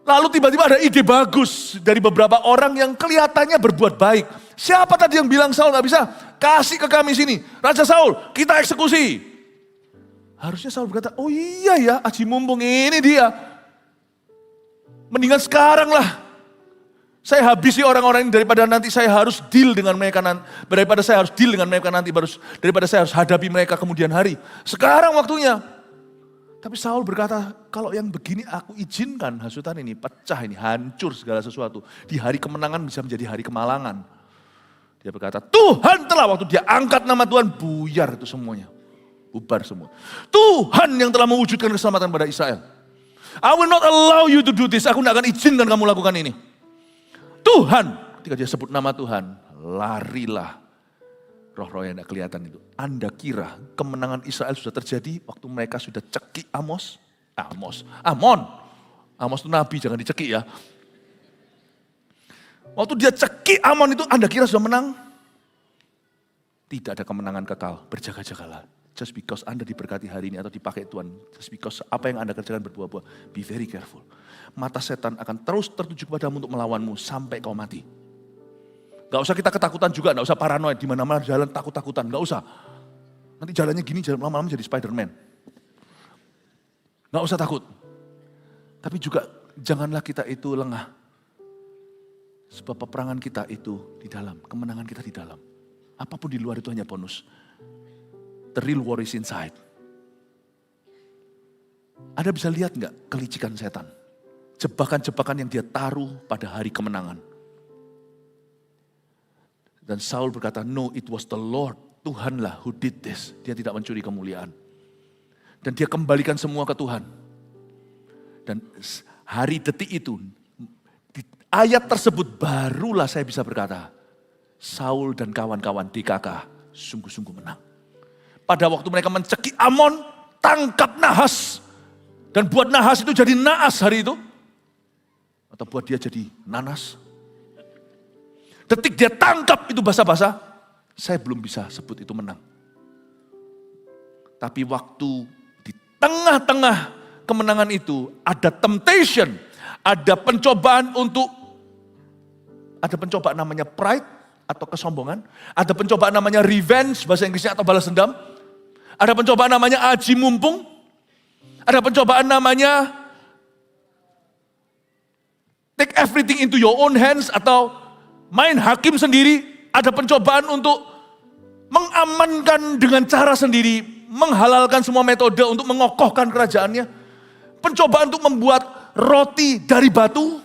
Lalu tiba-tiba ada ide bagus dari beberapa orang yang kelihatannya berbuat baik. Siapa tadi yang bilang Saul gak bisa? Kasih ke kami sini. Raja Saul, kita eksekusi. Harusnya Saul berkata, oh iya ya, aji mumpung ini dia. Mendingan sekarang lah. Saya habisi orang-orang ini daripada nanti saya harus deal dengan mereka nanti. Daripada saya harus deal dengan mereka nanti. Daripada saya harus hadapi mereka kemudian hari. Sekarang waktunya. Tapi Saul berkata, kalau yang begini aku izinkan hasutan ini pecah ini, hancur segala sesuatu. Di hari kemenangan bisa menjadi hari kemalangan. Dia berkata, Tuhan telah, waktu dia angkat nama Tuhan, buyar itu semuanya. Bubar semua. Tuhan yang telah mewujudkan keselamatan pada Israel. I will not allow you to do this, aku tidak akan izinkan kamu lakukan ini. Tuhan, ketika dia sebut nama Tuhan, larilah roh-roh yang tidak kelihatan itu. Anda kira kemenangan Israel sudah terjadi waktu mereka sudah cekik Amon. Amos itu nabi, jangan dicekik ya. Waktu dia cekik Amon itu, Anda kira sudah menang? Tidak ada kemenangan kekal, berjaga-jagalah. Just because Anda diberkati hari ini atau dipakai Tuhan, just because apa yang Anda kerjakan berbuah-buah, be very careful. Mata setan akan terus tertuju kepadamu untuk melawanmu sampai kau mati. Gak usah kita ketakutan juga, gak usah paranoid, di mana-mana jalan takut-takutan, gak usah. Nanti jalannya gini, jalan lama-lama jadi Spider-Man. Gak usah takut. Tapi juga janganlah kita itu lengah. Sebab peperangan kita itu di dalam, kemenangan kita di dalam. Apapun di luar itu hanya bonus. The real war is inside. Anda bisa lihat gak kelicikan setan? Jebakan-jebakan yang dia taruh pada hari kemenangan. Dan Saul berkata, no, it was the Lord, Tuhanlah who did this. Dia tidak mencuri kemuliaan. Dan dia kembalikan semua ke Tuhan. Dan hari detik itu, di ayat tersebut barulah saya bisa berkata, Saul dan kawan-kawan DKK sungguh-sungguh menang. Pada waktu mereka mencekik Amon, tangkap nahas. Dan buat nahas itu jadi naas hari itu. Atau buat dia jadi nanas. Detik dia tangkap itu basa-basa, saya belum bisa sebut itu menang. Tapi waktu di tengah-tengah kemenangan itu ada temptation, ada pencobaan ada pencobaan namanya pride atau kesombongan, ada pencobaan namanya revenge bahasa Inggrisnya atau balas dendam, ada pencobaan namanya aji mumpung, ada pencobaan namanya take everything into your own hands atau main hakim sendiri, ada pencobaan untuk mengamankan dengan cara sendiri, menghalalkan semua metode untuk mengokohkan kerajaannya. Pencobaan untuk membuat roti dari batu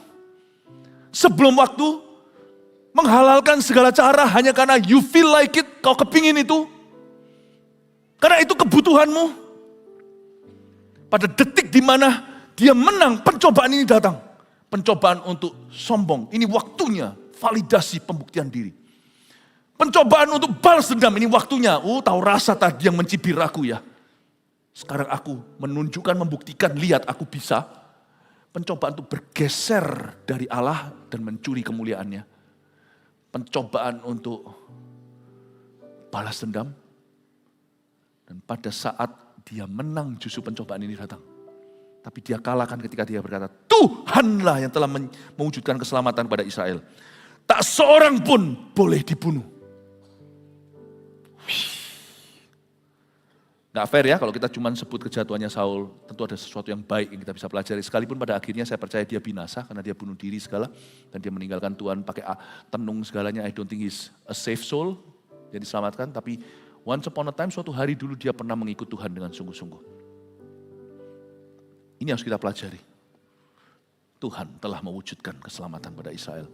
sebelum waktu, menghalalkan segala cara hanya karena you feel like it, kau kepingin itu. Karena itu kebutuhanmu. Pada detik di mana dia menang, pencobaan ini datang. Pencobaan untuk sombong, ini waktunya. Validasi pembuktian diri. Pencobaan untuk balas dendam, ini waktunya. Tahu rasa tadi yang mencibir aku ya. Sekarang aku menunjukkan, membuktikan, lihat aku bisa. Pencobaan untuk bergeser dari Allah dan mencuri kemuliaannya. Pencobaan untuk balas dendam. Dan pada saat dia menang justru pencobaan ini datang. Tapi dia kalahkan ketika dia berkata, Tuhanlah yang telah mewujudkan keselamatan pada Israel. Tak seorang pun boleh dibunuh. Gak fair ya kalau kita cuma sebut kejatuhannya Saul. Tentu ada sesuatu yang baik yang kita bisa pelajari. Sekalipun pada akhirnya saya percaya dia binasa karena dia bunuh diri segala. Dan dia meninggalkan Tuhan pakai tenung segalanya. I don't think he's a safe soul yang diselamatkan. Tapi once upon a time suatu hari dulu dia pernah mengikut Tuhan dengan sungguh-sungguh. Ini harus kita pelajari. Tuhan telah mewujudkan keselamatan pada Israel.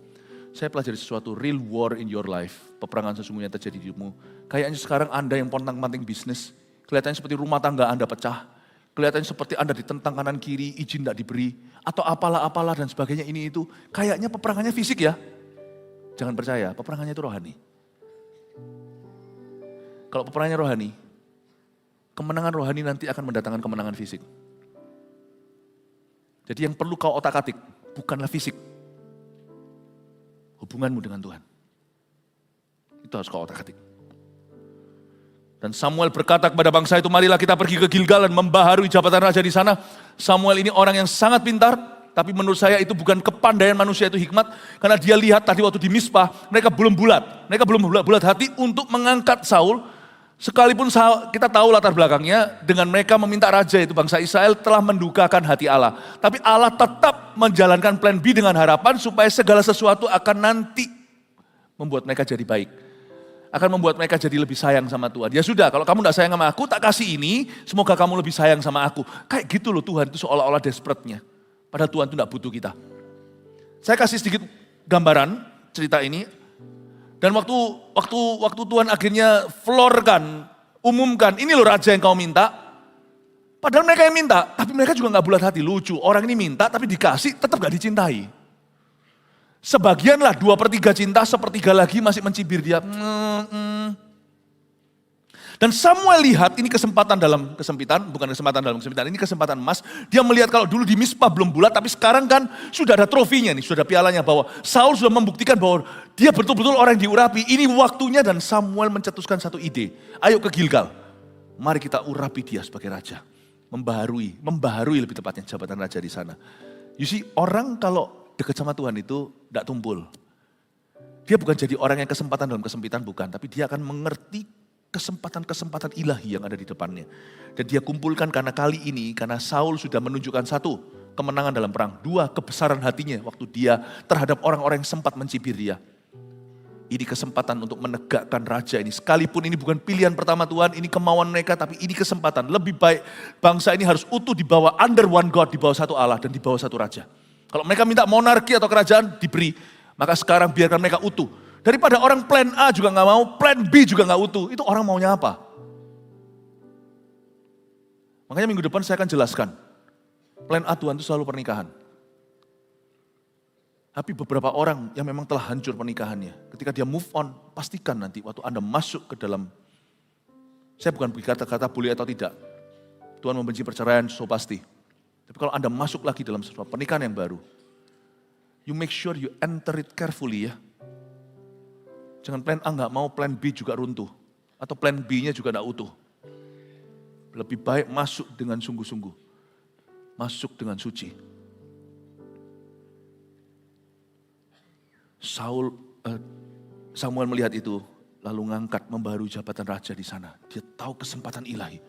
Saya pelajari sesuatu, real war in your life. Peperangan sesungguhnya terjadi di hidupmu. Kayaknya sekarang Anda yang pontang-panting bisnis. Kelihatannya seperti rumah tangga Anda pecah. Kelihatannya seperti Anda ditentang kanan kiri, izin tidak diberi. Atau apalah dan sebagainya ini itu. Kayaknya peperangannya fisik ya. Jangan percaya, peperangannya itu rohani. Kalau peperangannya rohani, kemenangan rohani nanti akan mendatangkan kemenangan fisik. Jadi yang perlu kau otak-atik, bukanlah fisik. hubunganmu dengan Tuhan. Itu harus kau otak-atik. Dan Samuel berkata kepada bangsa itu, marilah kita pergi ke Gilgal dan membaharui jabatan raja di sana. Samuel ini orang yang sangat pintar, tapi menurut saya itu bukan kepandaian manusia, itu hikmat. Karena dia lihat tadi waktu di Mizpah, mereka belum bulat hati untuk mengangkat Saul. Sekalipun kita tahu latar belakangnya, dengan mereka meminta raja itu bangsa Israel telah mendukakan hati Allah. Tapi Allah tetap menjalankan plan B dengan harapan supaya segala sesuatu akan nanti membuat mereka jadi baik. Akan membuat mereka jadi lebih sayang sama Tuhan. Ya sudah, kalau kamu tidak sayang sama aku, tak kasih ini, semoga kamu lebih sayang sama aku. Kayak gitu loh Tuhan, itu seolah-olah desperate-nya. Padahal Tuhan itu tidak butuh kita. Saya kasih sedikit gambaran cerita ini. Dan waktu Tuhan akhirnya florkan, umumkan, ini loh raja yang kau minta. Padahal mereka yang minta, tapi mereka juga gak bulat hati. Lucu, orang ini minta tapi dikasih, tetap gak dicintai. Sebagian lah, 2/3 cinta, 1/3 lagi masih mencibir dia. Dan Samuel lihat ini kesempatan dalam kesempitan, bukan kesempatan dalam kesempitan, ini kesempatan emas. Dia melihat kalau dulu di Mizpah belum bulat, tapi sekarang kan sudah ada trofinya nih, sudah ada pialanya, bahwa Saul sudah membuktikan bahwa dia betul-betul orang yang diurapi. Ini waktunya, dan Samuel mencetuskan satu ide. Ayo ke Gilgal, mari kita urapi dia sebagai raja. Membaharui lebih tepatnya jabatan raja di sana. You see, orang kalau dekat sama Tuhan itu tidak tumpul. Dia bukan jadi orang yang kesempatan dalam kesempitan, bukan. Tapi dia akan mengerti kesempatan-kesempatan ilahi yang ada di depannya. Dan dia kumpulkan karena kali ini, karena Saul sudah menunjukkan 1, kemenangan dalam perang. 2, kebesaran hatinya waktu dia terhadap orang-orang yang sempat mencibir dia. Ini kesempatan untuk menegakkan raja ini. Sekalipun ini bukan pilihan pertama Tuhan, ini kemauan mereka, tapi ini kesempatan. Lebih baik bangsa ini harus utuh di bawah under one God, di bawah satu Allah dan di bawah satu raja. Kalau mereka minta monarki atau kerajaan, diberi. Maka sekarang biarkan mereka utuh. Daripada orang plan A juga gak mau, plan B juga gak utuh. Itu orang maunya apa? Makanya minggu depan saya akan jelaskan. Plan A Tuhan itu selalu pernikahan. Tapi beberapa orang yang memang telah hancur pernikahannya. Ketika dia move on, pastikan nanti waktu Anda masuk ke dalam. Saya bukan berkata-kata boleh atau tidak. Tuhan membenci perceraian, so pasti. Tapi kalau Anda masuk lagi dalam sebuah pernikahan yang baru, you make sure you enter it carefully ya. Jangan plan A nggak mau, plan B juga runtuh. Atau plan B-nya juga nggak utuh. Lebih baik masuk dengan sungguh-sungguh. Masuk dengan suci. Samuel melihat itu, lalu ngangkat membaharui jabatan raja di sana. Dia tahu kesempatan ilahi.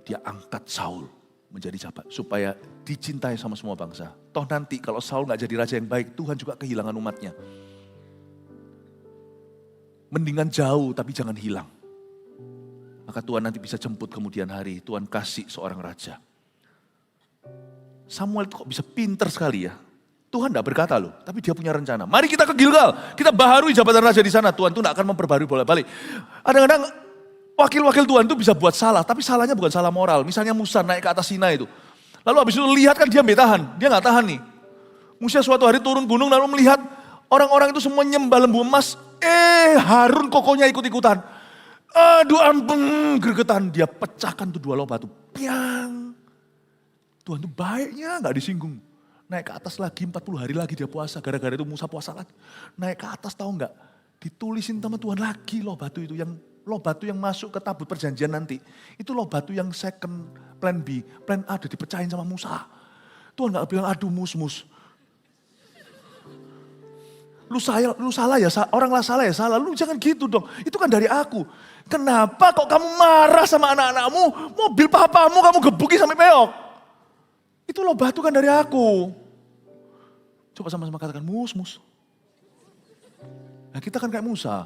Dia angkat Saul menjadi jabat supaya dicintai sama semua bangsa. Toh nanti kalau Saul nggak jadi raja yang baik, Tuhan juga kehilangan umatnya. Mendingan jauh tapi jangan hilang. Maka Tuhan nanti bisa jemput kemudian hari, Tuhan kasih seorang raja. Samuel itu kok bisa pinter sekali ya. Tuhan tidak berkata loh, tapi dia punya rencana. Mari kita ke Gilgal, kita baharui jabatan raja di sana. Tuhan itu tidak akan memperbarui bolak-balik. Kadang-kadang wakil-wakil Tuhan itu bisa buat salah, tapi salahnya bukan salah moral. Misalnya Musa naik ke atas Sinai itu. Lalu habis itu lihat kan dia tahan, dia nggak tahan nih. Musa suatu hari turun gunung lalu melihat orang-orang itu semua nyembah lembu emas. Harun kokonya ikut-ikutan. Aduh ampun, gregetan. Dia pecahkan tuh 2 loh batu. Piang. Tuhan tuh baiknya nggak disinggung. Naik ke atas lagi 40 hari lagi dia puasa. Gara-gara itu Musa puasa lagi. Naik ke atas tahu nggak? Ditulisin sama Tuhan lagi loh batu itu. Loh batu yang masuk ke tabut perjanjian nanti. Itu loh batu yang second plan B. Plan A udah dipecahin sama Musa. Tuhan nggak bilang aduh mus. Lu salah ya, orang lah salah ya salah. Lu jangan gitu dong. Itu kan dari aku. Kenapa kok kamu marah sama anak-anakmu? Mobil papamu kamu gebuki sampai peok. Itu loh batu kan dari aku. Coba sama-sama katakan mus. Nah kita kan kayak Musa.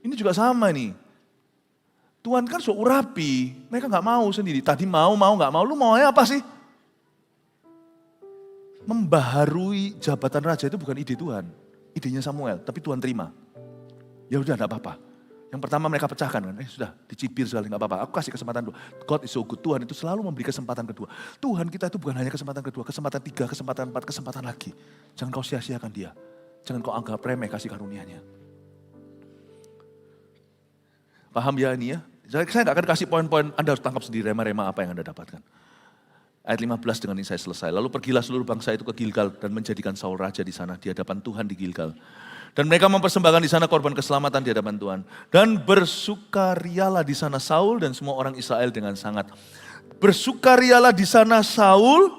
Ini juga sama nih. Tuhan kan sudah urapi. Mereka gak mau sendiri. Tadi mau gak mau. Lu maunya apa sih? Membaharui jabatan raja itu bukan ide Tuhan. Idenya Samuel. Tapi Tuhan terima. Ya udah gak apa-apa. Yang pertama mereka pecahkan kan. Sudah dicibir sekali gak apa-apa. Aku kasih kesempatan dulu. God is so good. Tuhan itu selalu memberi kesempatan kedua. Tuhan kita itu bukan hanya kesempatan kedua. Kesempatan 3, kesempatan 4, kesempatan lagi. Jangan kau sia-siakan dia. Jangan kau anggap remeh kasih karunia-Nya. Paham ya ini ya? Saya gak akan kasih poin-poin, Anda harus tangkap sendiri rema-rema apa yang Anda dapatkan. Ayat 15 dengan ini saya selesai. Lalu pergilah seluruh bangsa itu ke Gilgal dan menjadikan Saul raja di sana di hadapan Tuhan di Gilgal. Dan mereka mempersembahkan di sana korban keselamatan di hadapan Tuhan. Dan bersukarialah di sana Saul dan semua orang Israel dengan sangat. Bersukarialah di sana Saul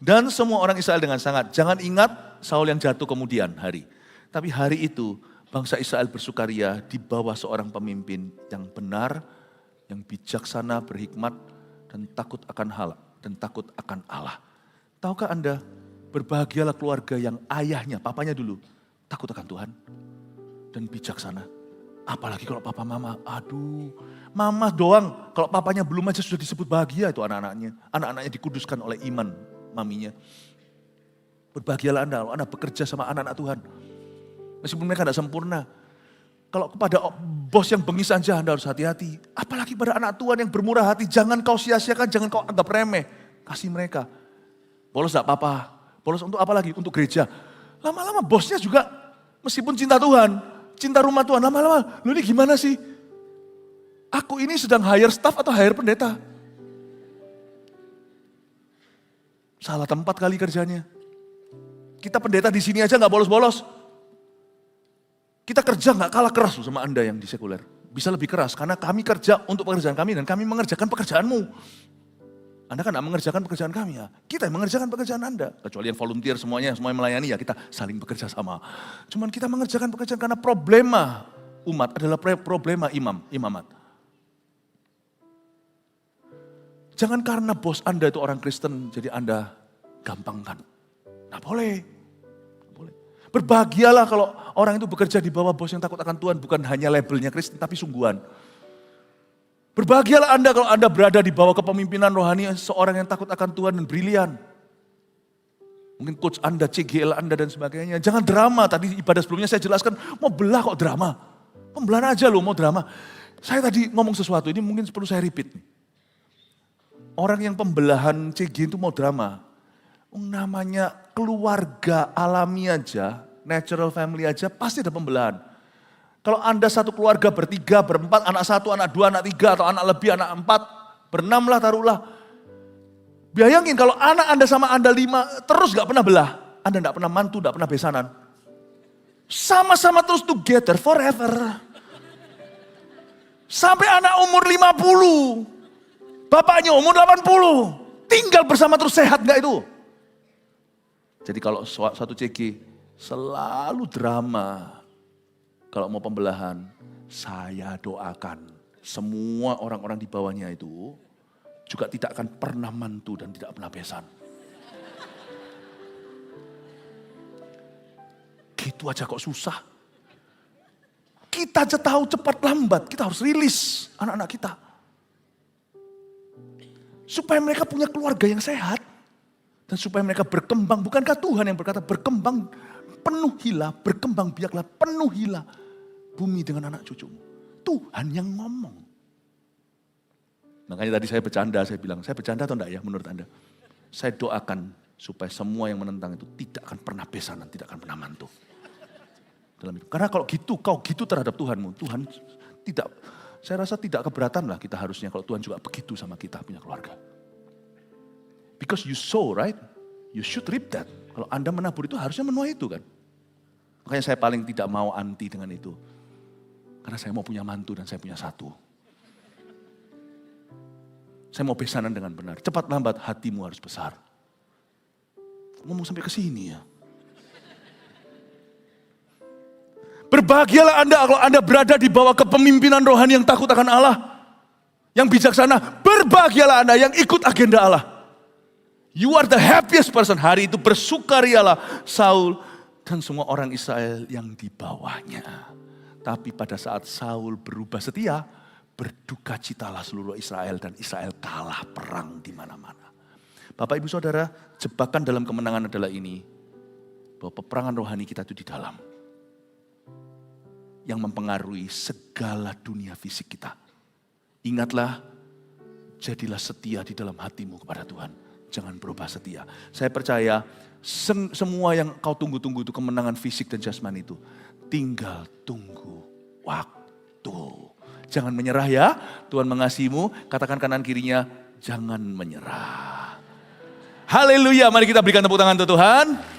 dan semua orang Israel dengan sangat. Jangan ingat Saul yang jatuh kemudian hari. Tapi hari itu bangsa Israel bersukaria di bawah seorang pemimpin yang benar, yang bijaksana, berhikmat, dan takut akan Allah. Tahukah Anda, berbahagialah keluarga yang ayahnya, papanya dulu, takut akan Tuhan dan bijaksana. Apalagi kalau papa mama, aduh, mama doang, kalau papanya belum aja sudah disebut bahagia itu anak-anaknya. Anak-anaknya dikuduskan oleh iman maminya. Berbahagialah Anda kalau Anda bekerja sama anak-anak Tuhan. Meskipun mereka tidak sempurna. Kalau kepada bos yang bengis saja Anda harus hati-hati. Apalagi pada anak Tuhan yang bermurah hati, jangan kau sia-siakan, jangan kau anggap remeh. Kasih mereka. Bolos tidak apa-apa. Bolos untuk apa lagi? Untuk gereja. Lama-lama bosnya juga meskipun cinta Tuhan, cinta rumah Tuhan, lama-lama, lu ini gimana sih? Aku ini sedang hire staff atau hire pendeta? Salah tempat kali kerjanya. Kita pendeta di sini aja gak bolos-bolos. Kita kerja gak kalah keras sama Anda yang di sekuler. Bisa lebih keras karena kami kerja untuk pekerjaan kami dan kami mengerjakan pekerjaanmu. Anda kan gak mengerjakan pekerjaan kami ya. Kita yang mengerjakan pekerjaan Anda. Kecuali yang volunteer semuanya melayani ya kita saling bekerja sama. Cuman kita mengerjakan pekerjaan karena problema umat adalah problema imamat. Jangan karena bos Anda itu orang Kristen jadi Anda gampangkan. Nah boleh. Berbahagialah kalau orang itu bekerja di bawah bos yang takut akan Tuhan. Bukan hanya labelnya Kristen tapi sungguhan. Berbahagialah Anda kalau Anda berada di bawah kepemimpinan rohani seorang yang takut akan Tuhan dan brilian. Mungkin coach Anda, CGL Anda dan sebagainya. Jangan drama, tadi ibadah sebelumnya saya jelaskan, mau belah kok drama. Pembelahan aja loh mau drama. Saya tadi ngomong sesuatu, ini mungkin perlu saya repeat. Orang yang pembelahan CG itu mau drama. Namanya keluarga alami aja, natural family aja pasti ada pembelahan. Kalau Anda satu keluarga bertiga, berempat, anak satu, anak dua, anak tiga, atau anak lebih, anak empat, berenam lah taruhlah. Bayangin kalau anak Anda sama Anda 5 terus gak pernah belah. Anda gak pernah mantu, gak pernah besanan. Sama-sama terus together forever. Sampai anak umur 50, bapaknya umur 80, tinggal bersama terus sehat gak itu? Jadi kalau satu CG selalu drama, kalau mau pembelahan, saya doakan semua orang-orang di bawahnya itu juga tidak akan pernah mantu dan tidak pernah besan. Gitu aja kok susah. Kita aja tahu cepat lambat, kita harus rilis anak-anak kita. Supaya mereka punya keluarga yang sehat. Dan supaya mereka berkembang, bukankah Tuhan yang berkata berkembang penuhilah, berkembang biaklah penuhilah bumi dengan anak cucumu. Tuhan yang ngomong. Makanya tadi saya bercanda, saya bilang, saya bercanda atau enggak ya menurut Anda? Saya doakan supaya semua yang menentang itu tidak akan pernah besanan, tidak akan pernah mantu. Karena kalau gitu, kau gitu terhadap Tuhanmu, Tuhan tidak, saya rasa tidak keberatan lah kita harusnya kalau Tuhan juga begitu sama kita punya keluarga. Because you sow, right? You should reap that. Kalau Anda menabur itu harusnya menuai itu kan. Makanya saya paling tidak mau anti dengan itu. Karena saya mau punya mantu dan saya punya satu. Saya mau besanan dengan benar. Cepat lambat hatimu harus besar. Ngomong sampai ke sini ya. Berbahagialah Anda kalau Anda berada di bawah kepemimpinan rohani yang takut akan Allah. Yang bijaksana. Berbahagialah Anda yang ikut agenda Allah. You are the happiest person. Hari itu bersukarialah Saul dan semua orang Israel yang di bawahnya. Tapi pada saat Saul berubah setia, berduka citalah seluruh Israel dan Israel kalah perang di mana-mana. Bapak Ibu Saudara, jebakan dalam kemenangan adalah ini. Bahwa peperangan rohani kita itu di dalam. Yang mempengaruhi segala dunia fisik kita. Ingatlah, jadilah setia di dalam hatimu kepada Tuhan. Jangan berubah setia. Saya percaya semua yang kau tunggu-tunggu itu kemenangan fisik dan jasmani itu. Tinggal tunggu waktu. Jangan menyerah ya. Tuhan mengasihimu. Katakan kanan kirinya, jangan menyerah. Haleluya, mari kita berikan tepuk tangan untuk Tuhan.